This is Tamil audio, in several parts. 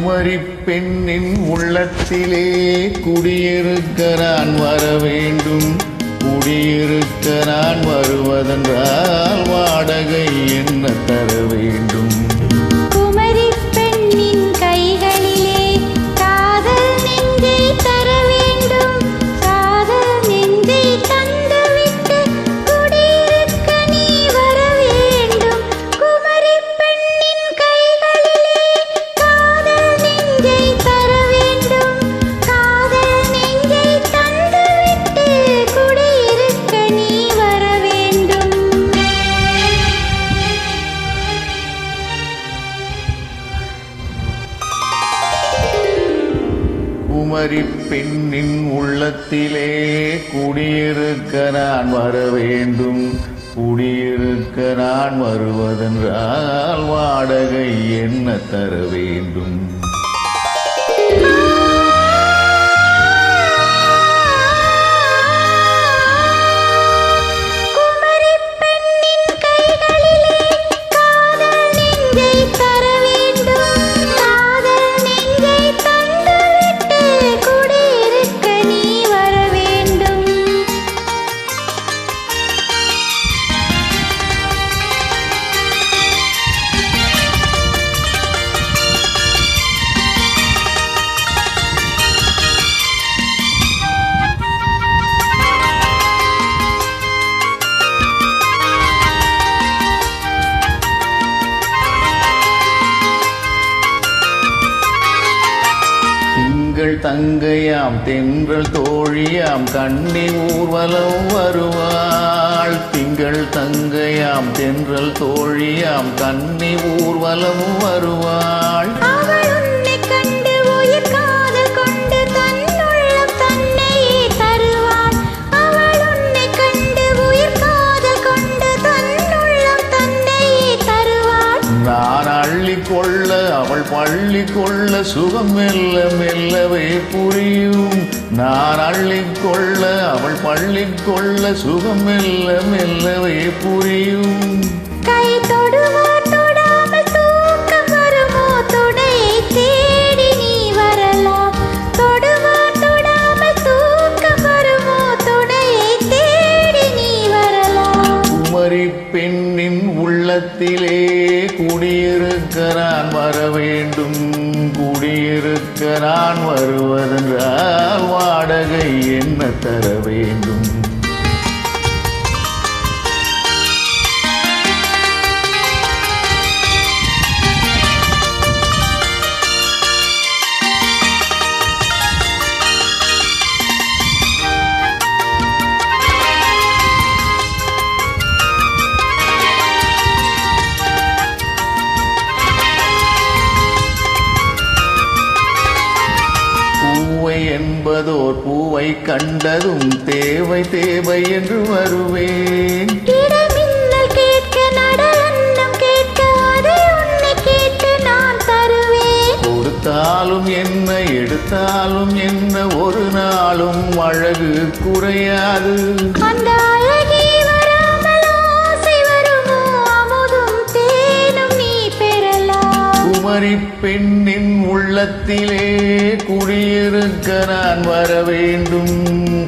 குமரி பெண்ணின் உள்ளத்திலே குடியிருக்க நான் வர வேண்டும். குடியிருக்க நான் வருவதென்றால் வாடகை என்ன தர வேண்டும்? குமரி பெண்ணின் கைகளிலே காதல் நெஞ்சை தர வேண்டும். காதல் நெஞ்சை தந்துவிட்டு குடியிருக்க நீ வர வேண்டும். குமரி பெண்ணின் கைகளிலே காதல் நெஞ்சை தர வேண்டும். காதல் நெஞ்சை தந்துவிட்டு குடியிருக்க நீ வர வேண்டும். குமரி பெண்ணின் உள்ளத்திலே குடியிருக்க நான் வர வேண்டும். குடியிருக்க நான் வருவதென்றால் வாடகை என்ன தர வேண்டும்? குமரி பெண்ணின் கைகளிலே காதல் நெஞ்சை தர வேண்டும். காதல் நெஞ்சை தந்துவிட்டு குடியிருக்க நீ வர வேண்டும். திங்கள் தங்கையாம் தென்றல் தோழியாம் கண்ணி ஊர்வலம் வருவாள். திங்கள் தங்கையாம் தென்றல் தோழியாம் கண்ணி ஊர்வலம் வருவாள். அவள் உன்னை கண்டு உயிர் காதல் கொண்டு தன்னுள்ளம் தன்னையே தருவாள். அவள் உன்னை கண்டு உயிர் காதல் கொண்டு தன்னுள்ளம் தன்னையே தருவாள். நான் அள்ளிக்கொள்ள அவள் பள்ளிக்கொள்ள சுகம் மெல்ல மெல்லவே புரியும். நான் அள்ளிக்கொள்ள அவள் பள்ளிக்கொள்ள சுகம் மெல்ல மெல்லவே புரியும். கை தொடுவார் தொடாமல் தூக்கம் வருமோ? துணையை தேடி நீ வரலாம். தொடுவார் தொடாமல் தூக்கம் வருமோ? துணையை தேடி நீ வரலாம். குமரி பெண்ணின் உள்ளத்திலே குடியிருக்க நான் வர வேண்டும். குடியிருக்க நான் வருவதென்றால் வாடகை என்ன தர வேண்டும்? பூவை என்பதோர் பூவை கண்டதும் தேவை தேவை என்று வருவேன். இடைமின்னல் கேட்க நடனம் கேட்க அதை உன்னை கேட்டு நான் தருவேன். கொடுத்தாலும் என்ன எடுத்தாலும் என்ன ஒரு நாளும் அழகு குறையாது. அந்த அழகே வராமல் ஆசை வருமோ? அமுதும் தேனும் நீ பெறலாம். குமரி பெண்ணின் உள்ளத்திலே குடியிருக்க நான் வர வேண்டும்.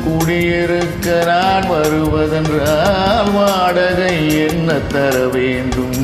குடியிருக்க நான் வருவதென்றால் வாடகை என்ன தர வேண்டும்?